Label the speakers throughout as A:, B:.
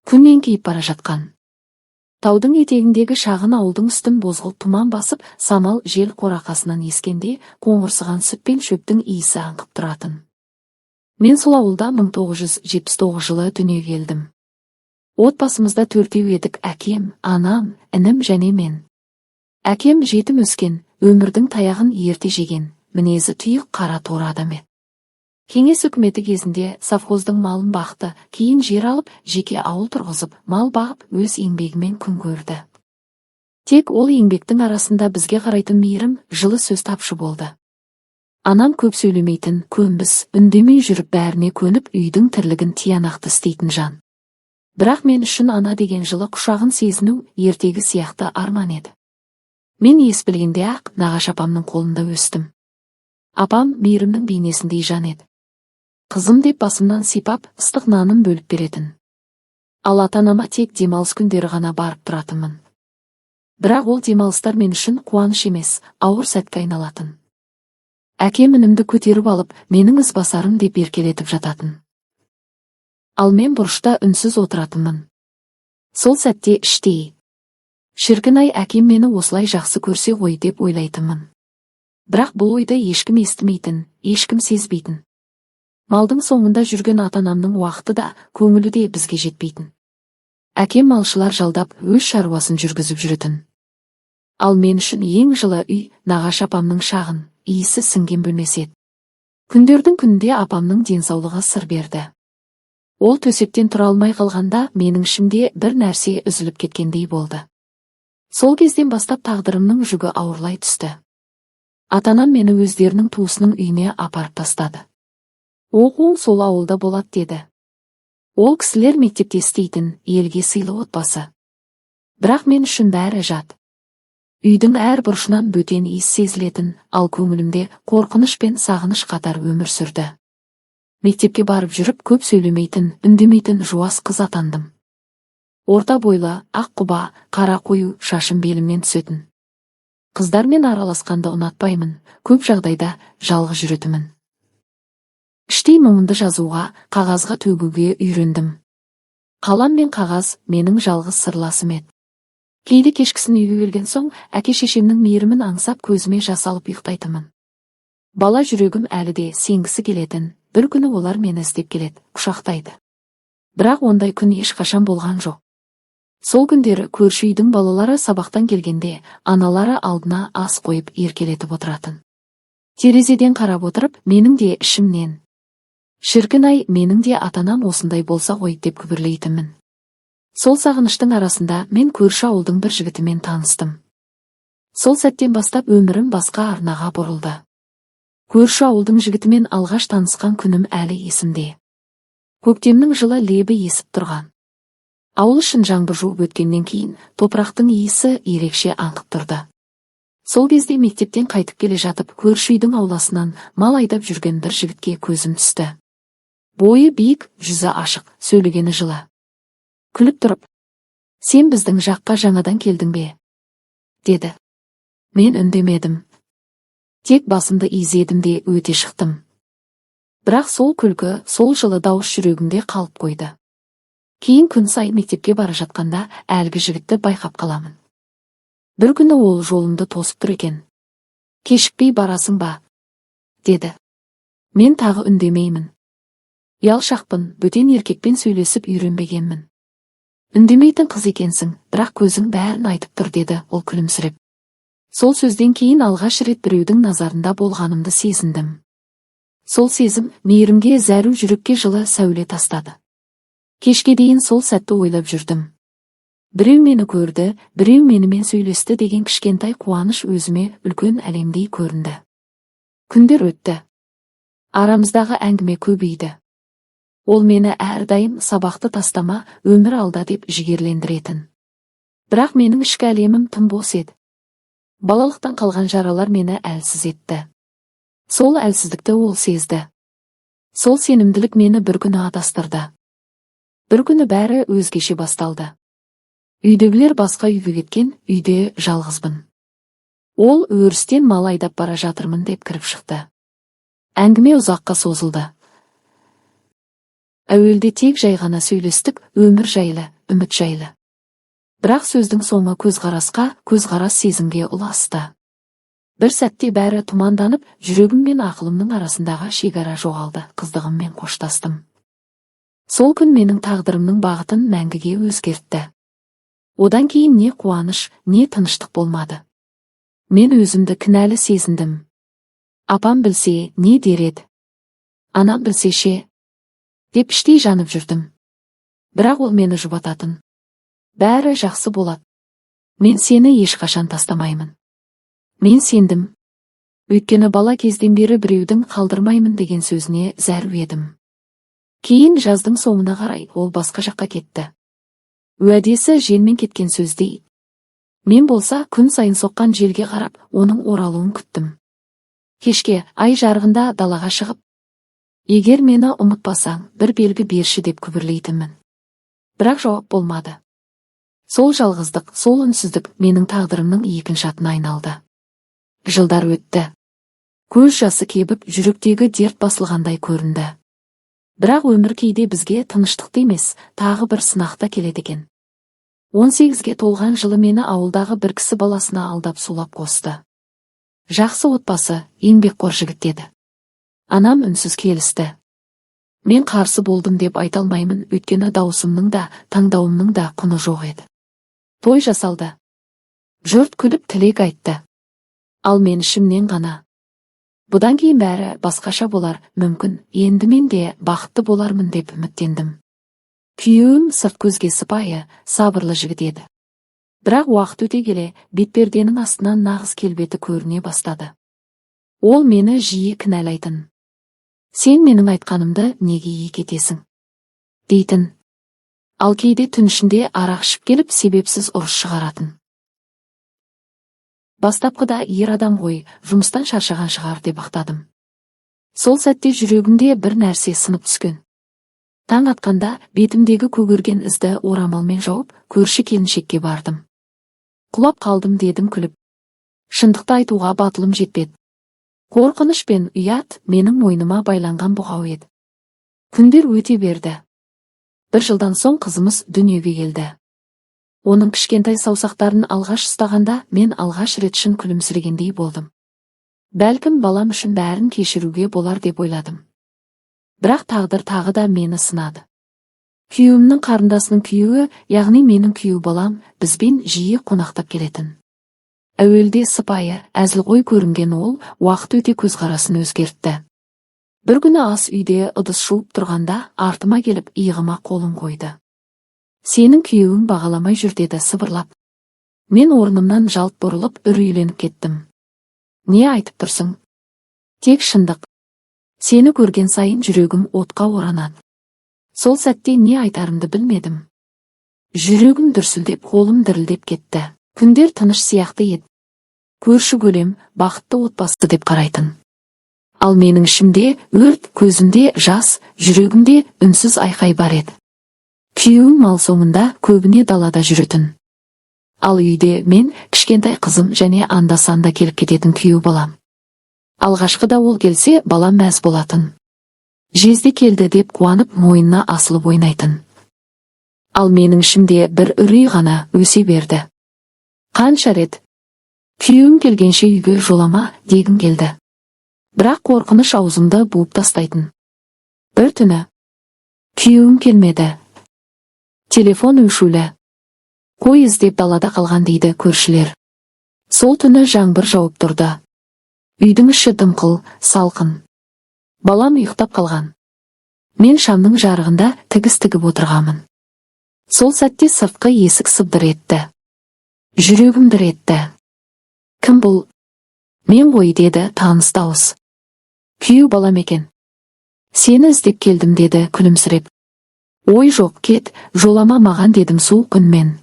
A: Күн еңкейіп бара жатқан. Таудың етегіндегі шағын ауылдың үстін бозғылт тұман басып, самал жел қорақасынан ескенде, қоңырсыған сүт пен шөптің иісі аңқып тұратын. Мен сол ауылда 1979 жылы дүниеге келдім. Отбасымызда төртеу едік: әкем, анам, інім және мен. Әкем жетім өскен, өмірдің таяғын ерте жеген, мінезі тұйық қара торы адам еді. Кеңес үкіметі кезінде совхоздың малын бақты, кейін жер алып, жеке ауыл тұрғызып, мал бағып, өз еңбегімен күн көрді. Тек ол еңбектің арасында бізге қарайтын мейірім, жылы сөз тапшы болды. Анам көп сөйлемейтін, көнбіс, үндемей жүріп бәріне көніп, үйдің тірлігін тиянақты істейтін жан. Бірақ мен үшін ана деген жылы құшағын сезіну ертегі сияқты арман еді. Мен ес білгенде-ақ нағаш апамның қолында өстім. Апам мейірімнің бейнесіндей жан еді. Қызым деп басымнан сипап, ыстық нанын бөліп беретін. Ал ата-анама тек демалыс күндері ғана барып тұратынмын. Бірақ ол демалыстар мен үшін қуаныш емес, ауыр сәтке айналатын. Әкем інімді көтеріп алып, менің ізбасарым деп еркелетіп жататын. Ал мен бұрышта үнсіз отыратынмын. Сол сәтте іштей: шіркін-ай, әкем мені осылай жақсы көрсе ғой деп ойлайтынмын. Бірақ бұл ойды ешкім естімейтін, ешкім сезбейтін. Малдың соңында жүрген ата-анамның уақыты да, көңілі де бізге жетпейтін. Әкем малшылар жалдап, өз шаруасын жүргізіп жүретін. Ал мен үшін ең жылы үй, нағаш апамның шағын, иісі сіңген бөлмесі еді. Күндердің күнінде апамның денсаулығы сыр берді. Ол төсектен тұра алмай қалғанда, менің ішімде бір нәрсе үзіліп кеткендей болды. Сол кезден бастап тағдырымның жүгі ауырлай түсті. Ата-анам мені өздерінің туысының үйіне апарып тастады. Оқуың сол ауылда болады деді. Ол кісілер мектепте істейтін, елге сыйлы отбасы. Бірақ мен үшін бәрі жат. Үйдің әр бұрышынан бөтен иіс сезілетін, ал көңілімде қорқыныш пен сағыныш қатар өмір сүрді. Мектепке барып жүріп, көп сөйлемейтін, үндемейтін жуас қыз атандым. Орта бойлы, ақ құба, қара қою, шашым белімнен түсетін. Қыздармен араласқанды ұнатпаймын, көп жағдайда жалғыз жүретімін. Іштей мұңымды жазуға, қағазға төгуге үйрендім. Қалам мен қағаз менің жалғыз сырласым еді. Кейде кешкісін үйге келген соң, әке-шешемнің мейірімін аңсап көзіме жас алып ұйықтайтынмын. Бала жүрегім әлі де сенгісі келетін, бір күні олар мені іздеп келеді, құшақтайды. Бірақ ондай күн ешқашан болған жоқ. Сол күндері көрші үйдің балалары сабақтан келгенде, аналары алдына ас қойып еркелетіп отыратын. Терезеден қарап отырып, менің де ішімнен: шіркін-ай, менің де ата-анам осындай болса ғой деп күбірлейтінмін. Сол сағыныштың арасында мен көрші ауылдың бір жігітімен таныстым. Сол сәттен бастап өмірім басқа арнаға бұрылды. Көрші ауылдың жігітімен алғаш танысқан күнім әлі есімде. Көктемнің жылы лебі есіп тұрған. Ауыл ішін жаңбыр жуып өткеннен кейін топырақтың иісі ерекше аңқып тұрды. Сол кезде мектептен қайтып келе жатып, көрші үйдің ауласынан мал айдап жүрген бір жігітке көзім түсті. Бойы биік, жүзі ашық, сөйлегені жылы. Күліп тұрып: сен біздің жаққа жаңадан келдің бе? деді. Мен үндемедім. Тек басымды изедім де өте шықтым. Бірақ сол күлкі, сол жылы дауыс жүрегімде қалып қойды. Кейін күн сайын мектепке бара жатқанда әлгі жігітті байқап қаламын. Бір күні ол жолымды тосып тұр екен. Кешікпей барасың ба? деді. Мен тағы үндемеймін. Ұялшақпын, бөтен еркекпен сөйлесіп үйренбегенмін. Үндемейтін қыз екенсің, бірақ көзің бәрін айтып тұр, деді ол күлімсіреп. Сол сөзден кейін алғаш рет біреудің назарында болғанымды сезіндім. Сол сезім мейірімге зәру жүрекке жылы сәуле тастады. Кешке дейін сол сәтті ойлап жүрдім. Біреу мені көрді, біреу менімен сөйлесті деген кішкентай қуаныш өзіме үлкен әлемдей көрінді. Күндер өтті. Арамыздағы әңгіме көбейді. Ол мені әрдайым сабақты тастама, өмір алда деп жігерлендіретін. Бірақ менің ішкі әлемім тым бос еді. Балалықтан қалған жаралар мені әлсіз етті. Сол әлсіздікті ол сезді. Сол сенімділік мені бір күні адастырды. Бір күні бәрі өзгеше басталды. Үйдегілер басқа үйге кеткен, үйде жалғызбын. Ол өрістен мал айдап бара жатырмын деп кіріп шықты. Әңгіме ұзаққа созылды. Әуелде тек жай ғана сөйлестік, өмір жайлы, үміт жайлы. Бірақ сөздің соңы көзқарас сезімге ұласты. Бір сәтте бәрі тұманданып, жүрегім мен ақылымның арасындағы шекара жоғалды, қыздығыммен қоштастым. Сол күн менің тағдырымның бағытын мәңгіге өзгертті. Одан кейін не қуаныш, не тыныштық болмады. Мен өзімді кінәлі сезіндім. Апам білсе, не дер еді? Анам білсе ше? Деп іштей жанып жүрдім. Бірақ ол мені жұбататын. Бәрі жақсы болады. Мен сені ешқашан тастамаймын. Мен сендім. Өйткені бала кезден бері біреудің қалдырмаймын деген сөзіне зәру едім. Кейін жаздың соңына қарай ол басқа жаққа кетті. Уәдесі желмен кеткен сөздей. Мен болса күн сайын соққан желге қарап, оның оралуын күттім. Кешке ай жарығында далаға шығып, егер мені ұмытпасаң, бір белгі берші деп күбірлейтінмін. Бірақ жауап болмады. Сол жалғыздық, сол үнсіздік менің тағдырымның екінші атына айналды. Жылдар өтті. Көз жасы кебіп, жүректегі дерт басылғандай көрінді. Бірақ өмір кейде бізге тыныштықты емес, тағы бір сынақта келеді екен. 18-ге толған жылы мені ауылдағы бір кісі баласына алдап сулап қосты. Жақсы отбасы, еңбекқор жігіт деді. Анам үнсіз келісті. Мен қарсы болдым деп айта алмаймын, өйткені даусымның да, таңдауымның да құны жоқ еді. Той жасалды. Жұрт күліп тілек айтты. Ал мен ішімнен ғана. Бұдан кейін бәрі басқаша болар, мүмкін, енді мен де бақытты болармын деп үміттендім. Күйеуім сырт көзге сыпайы, сабырлы жігіт еді. Бірақ уақыт өте келе, бетперденің астынан нағыз келбеті көріне бастады. Ол мені жиі кінәлайтын. Сен менің айтқанымды неге екетесің? Дейтін. Ал кейде түн ішінде арақ ішіп келіп, себепсіз ұрыс шығаратын. Бастапқыда ер адам ғой, жұмыстан шаршаған шығар деп ақтадым. Сол сәтте жүрегімде бір нәрсе сынып түскен. Таң атқанда бетімдегі көгерген ізді орамалмен жауып, көрші келіншекке бардым. Құлап қалдым дедім күліп. Шындықты айтуға батылым жетпеді. Қорқыныш пен ұят менің мойныма байланған бұғау еді. Күндер өте берді. Бір жылдан соң қызымыз дүниеге келді. Оның кішкентай саусақтарын алғаш ұстағанда мен алғаш рет шын күлімсірегендей болдым. Бәлкім балам үшін бәрін кешіруге болар деп ойладым. Бірақ тағдыр тағы да мені сынады. Күйеуімнің қарындасының күйеуі, яғни менің күйеу балам, бізбен жиі қонақтап келетін. Әуелде сыпайы, әзілқой көрінген ол, уақыт өте көзқарасын өзгертті. Бір күні ас үйде ыдыс жуып тұрғанда, артыма келіп иығыма қолын қойды. Сенің күйеуің бағаламай жүр деді сыбырлап. Мен орнымнан жалт бұрылып, үрейленіп кеттім. Не айтып тұрсың? Тек шындық. Сені көрген сайын жүрегім отқа оранады. Сол сәтте не айтарымды білмедім. Жүрегім дүрсілдеп, қолым дірілдеп кетті. Күндер тыныш сияқты еді. Көрші көлем, бақытты отбасы деп қарайтын. Ал менің ішімде өрт, көзімде жас, жүрегімде үнсіз айқай бар еді. Күйеуім мал соңында көбіне далада жүретін. Ал үйде мен, кішкентай қызым және анда-санда келіп кететін күйеу балам. Алғашқыда ол келсе, балам мәз болатын. Жезде келді деп қуанып мойнына асылып ойнайтын. Ал менің ішімде бір үрей ғана өсе берді. Қанша рет күйеуім келгенше үйге жолама дегім келді. Бірақ қорқыныш аузымды буып тастайтын. Бір түні күйеуім келмеді. Телефон өшулі. Қой іздеп далада қалған дейді көршілер. Сол түні жаңбыр жауып тұрды. Үйдің іші дымқыл, салқын. Балам ұйықтап қалған. Мен шамның жарығында тігіс тігіп отырғамын. Сол сәтте сыртқы есік сыбдыр етті. Жүрегім дір етті. Кім бұл? Мен ғой деді таныс дауыс. Күйеу балам екен. Сені іздеп келдім деді күлімсіреп. Ой жоқ, кет, жолама маған дедім суық үнмен.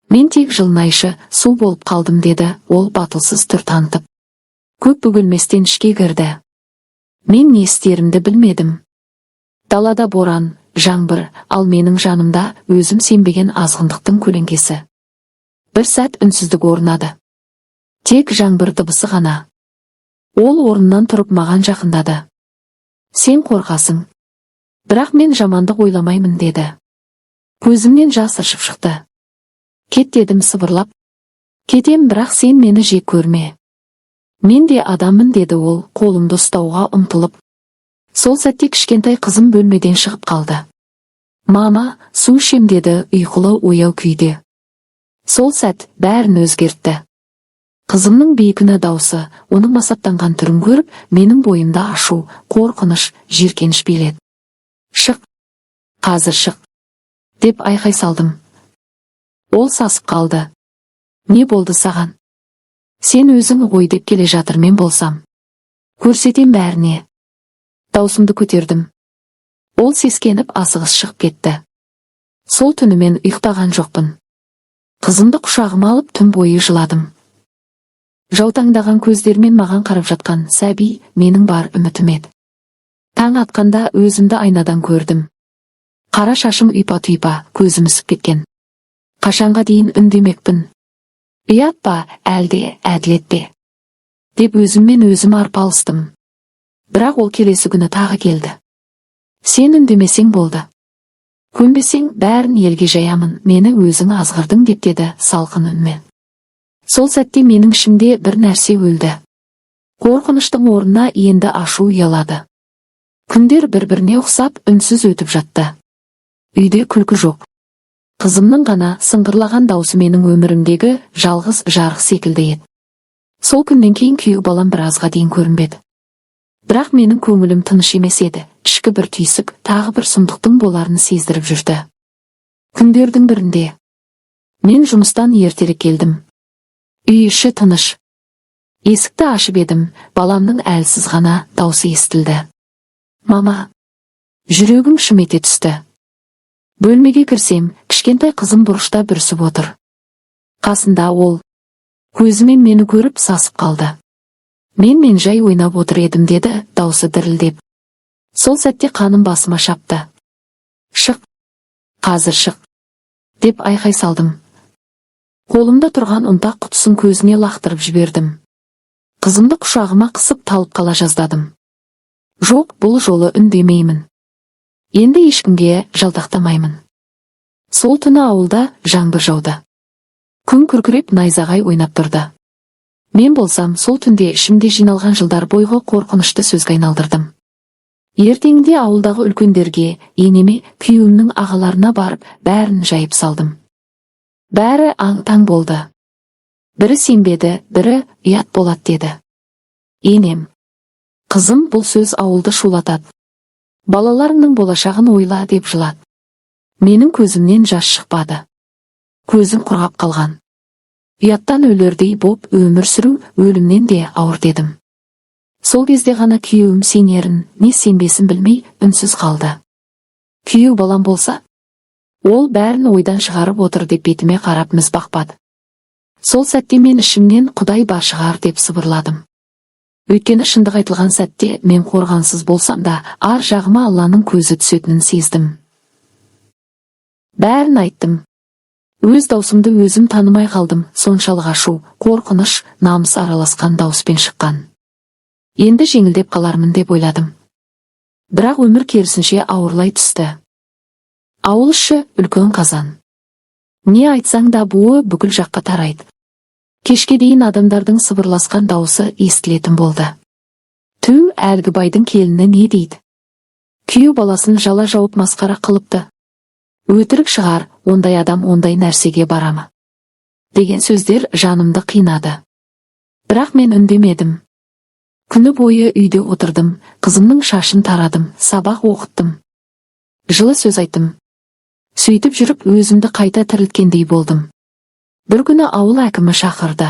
A: Мен тек жылнайшы, су болып қалдым деді ол батылсыз түр танытып. Көп бөгелместен ішке кірді. Мен не істерімді білмедім. Далада боран, жаңбыр, ал менің жанымда өзім сенбеген азғындықтың көлеңкесі. Бір сәт үнсіздік орнады. Тек жаңбыр дыбысы ғана. Ол орнынан тұрып маған жақындады. Сен қорқасың. Бірақ мен жамандық ойламаймын деді. Көзімнен жас ыршып шықты. Кет дедім сыбырлап. Кетем, бірақ сен мені жек көрме. Мен де адаммын, деді ол қолымды ұстауға ұмтылып. Сол сәтте кішкентай қызым бөлмеден шығып қалды. Мама, су ішем, деді ұйқылы ояу күйде. Сол сәт бәрін өзгертті. Қызымның бейкүнә даусы, оның масаттанған түрін көріп, менің бойымда ашу, қорқыныш, жиіркеніш биледі. Шық, қазір шық, деп айқай салдым. Ол сасып қалды. Не болды саған? Сен өзің ғой деп келе жатыр, мен болсам көрсетем бәріне. Даусымды көтердім. Ол сескеніп асығыс шығып кетті. Сол түні мен ұйықтаған жоқпын. Қызымды құшағыма алып түн бойы жыладым. Жаутаңдаған көздермен маған қарап жатқан сәби менің бар үмітім еді. Таң атқанда өзімді айнадан көрдім. Қара шашым ұйпа-тұйпа, көзім үсіп кеткен. Қашанға дейін үндемекпін? Ұят па, әлде әділет пе? Деп өзіммен өзім арпалыстым. Бірақ ол келесі күні тағы келді. Сен үндемесең болды. Көнбесең бәрін елге жаямын, мені өзің азғырдың, деп деді салқын үнмен. Сол сәтте менің ішімде бір нәрсе өлді. Қорқыныштың орнына енді ашу ұялады. Күндер бір-біріне ұқсап үнсіз өтіп жатты. Үйде күлкі жоқ. Қызымның ғана сыңғырлаған даусы менің өмірімдегі жалғыз жарық секілді еді. Сол күннен кейін күйеу балам біразға дейін көрінбеді. Бірақ менің көңілім тыныш емес еді. Ішкі бір түйсік, тағы бір сұмдықтың боларын сездіріп жүрді. Күндердің бірінде мен жұмыстан ертерек келдім. Үй іші тыныш. Есікті ашып едім, баламның әлсіз ғана даусы естілді. Мама. Жүрегім шым ете түсті. Бөлмеге кірсем, кішкентай қызым бұрышта бүрісіп отыр. Қасында ол. Көзімен мені көріп сасып қалды. Мен жай ойнап отыр едім, деді даусы дірілдеп. Сол сәтте қаным басыма шапты. Шық, қазір шық, деп айқай салдым. Қолымда тұрған ұнтақ құтысын көзіне лақтырып жібердім. Қызымды құшағыма қысып талып қала жаздадым. Жоқ, бұл жолы үндемеймін. Енді ешкімге жалтақтамаймын. Сол түні ауылда жаңбыр жауды. Күн күркіреп найзағай ойнап тұрды. Мен болсам сол түнде ішімде жиналған жылдар бойғы қорқынышты сөзге айналдырдым. Ертеңінде ауылдағы үлкендерге, енеме, күйеуімнің ағаларына барып, бәрін жайып салдым. Бәрі аң-таң болды. Бірі сенбеді, бірі ұят болады деді. Енем, қызым, бұл сөз ауылды шулатады. Балаларыңның болашағын ойла, деп жылады. Менің көзімнен жас шықпады. Көзім құрғап қалған. Ұяттан өлердей боп өмір сүру өлімнен де ауыр, дедім. Сол кезде ғана күйеуім сенерін, не сенбесін білмей үнсіз қалды. Күйеу балам болса, ол бәрін ойдан шығарып отыр деп бетіме қарап міз бақпады. Сол сәтте мен ішімнен Құдай бар шығар деп сыбырладым. Өйткені шындық айтылған сәтте мен қорғансыз болсам да, ар жағыма Алланың көзі түсетінін сездім. Бәрін айттым. Өз даусымды өзім танымай қалдым, соншалық ашу, қорқыныш, намыс араласқан дауыспен шыққан. Енді жеңілдеп қалармын деп ойладым. Бірақ өмір керісінше ауырлай түсті. Ауыл іші үлкен қазан. Не айтсаң да буы бүкіл жаққа тарайды. Кешке дейін адамдардың сыбырласқан дауысы естілетін болды. Түу, әлгі байдың келіні не дейді? Күйеу баласын жала жауып масқара қылыпты. Өтірік шығар, ондай адам ондай нәрсеге барамы? Деген сөздер жанымды қинады. Бірақ мен үндемедім. Күні бойы үйде отырдым, қызымның шашын тарадым, сабақ оқыттым. Жылы сөз айттым. Сөйтіп жүріп өзімді қайта тірілткендей болдым. Бір күні ауыл әкімі шақырды.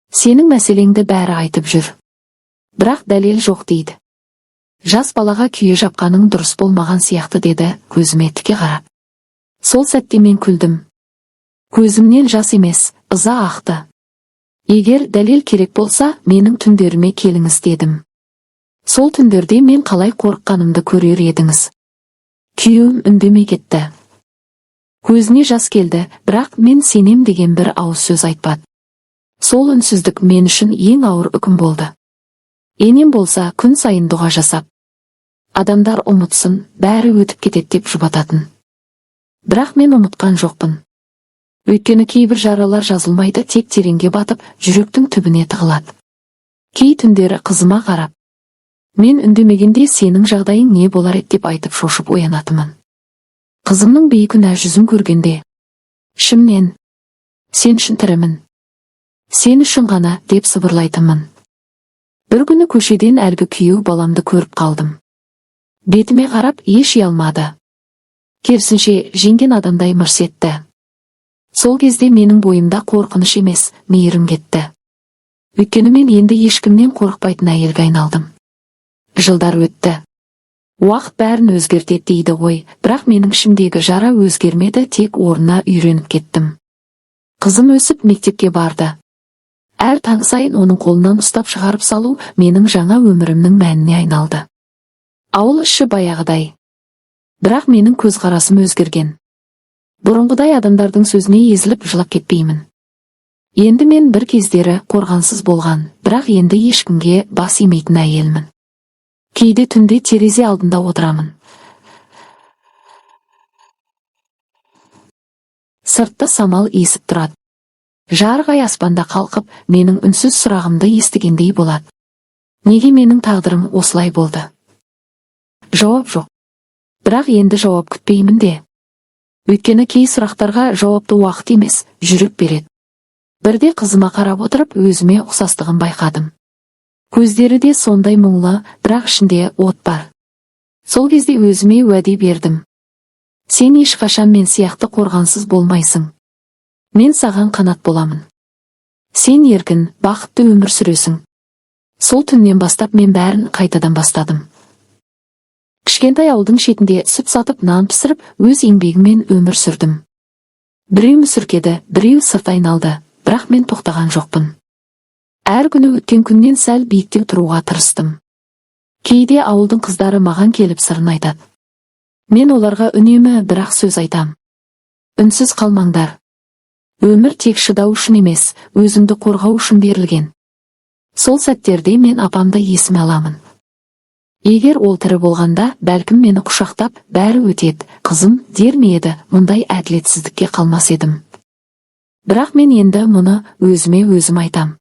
A: Сенің мәселеңді бәрі айтып жүр. Бірақ дәлел жоқ дейді. Жас балаға күйе жапқаның дұрыс болмаған сияқты, деді көзіме тіке қарап. Сол сәтте мен күлдім. Көзімнен жас емес, ыза ақты. Егер дәлел керек болса, менің түндеріме келіңіз, дедім. Сол түндерде мен қалай қорыққанымды көрер едіңіз. Күйеуім үндемей кетті. Көзіне жас келді, бірақ мен сенем деген бір ауыз сөз айтпады. Сол үнсіздік мен үшін ең ауыр үкім болды. Енем болса күн сайын дұға жасап, адамдар ұмытсын, бәрі өтіп кетеді деп жұбататын. Бірақ мен ұмытқан жоқпын. Өйткені кейбір жаралар жазылмайды, тек тереңге батып, жүректің түбіне тығылады. Кей түндері қызыма қарап, мен үндемегенде сенің жағдайың не болар еді деп айтып шошып оянатымын. Қызымның бейкүнә жүзін көргенде, ішімнен, сен үшін тірімін, сен үшін ғана деп сыбырлайтынмын. Бір күні көшеден әлгі күйеу баламды көріп қалдым. Бетіме қарап еш ұялмады. Керісінше жеңген адамдай мырс етті. Сол кезде менің бойымда қорқыныш емес, мейірім кетті. Өйткені мен енді ешкімнен қорықпайтын әйелге айналдым. Жылдар өтті. Уақыт бәрін өзгертеді дейді ғой, бірақ менің ішімдегі жара өзгермеді, тек орнына үйреніп кеттім. Қызым өсіп мектепке барды. Әр таң сайын оның қолынан ұстап шығарып салу менің жаңа өмірімнің мәніне айналды. Ауыл іші баяғыдай. Бірақ менің көзқарасым өзгерген. Бұрынғыдай адамдардың сөзіне езіліп жылап кетпеймін. Енді мен бір кездері қорғансыз болған, бірақ енді ешкімге бас имейтін әйелмін. Кейде түнде терезе алдында отырамын. Сыртта самал есіп тұрады. Жарық ай аспанда қалқып, менің үнсіз сұрағымды естігендей болады. Неге менің тағдырым осылай болды? Жауап жоқ. Бірақ енді жауап күтпеймін де. Өйткені кей сұрақтарға жауапты уақыт емес, жүрек береді. Бірде қызыма қарап отырып, өзіме ұқсастығын байқадым. Көздері де сондай мұңлы, бірақ ішінде от бар. Сол кезде өзіме уәде бердім. Сен ешқашан мен сияқты қорғансыз болмайсың. Мен саған қанат боламын. Сен еркін, бақытты өмір сүресің. Сол түннен бастап мен бәрін қайтадан бастадым. Кішкентай ауылдың шетінде сүт сатып, нан пісіріп, өз еңбегіммен өмір сүрдім. Біреу мүсіркеді, біреу сырт айналды, бірақ мен тоқтаған жоқпын. Әр күні өткен күннен сәл биіктеу тұруға тырыстым. Кейде ауылдың қыздары маған келіп сырын айтады. Мен оларға үнемі бірақ сөз айтам. Үнсіз қалмаңдар. Өмір тек шыдау үшін емес, өзіңді қорғау үшін берілген. Сол сәттерде мен апамды есіме аламын. Егер ол тірі болғанда, бәлкім мені құшақтап, бәрі өтеді, қызым, дер ме еді, мұндай әділетсіздікке қалмас едім. Бірақ мен енді мұны өзіме өзім айтам.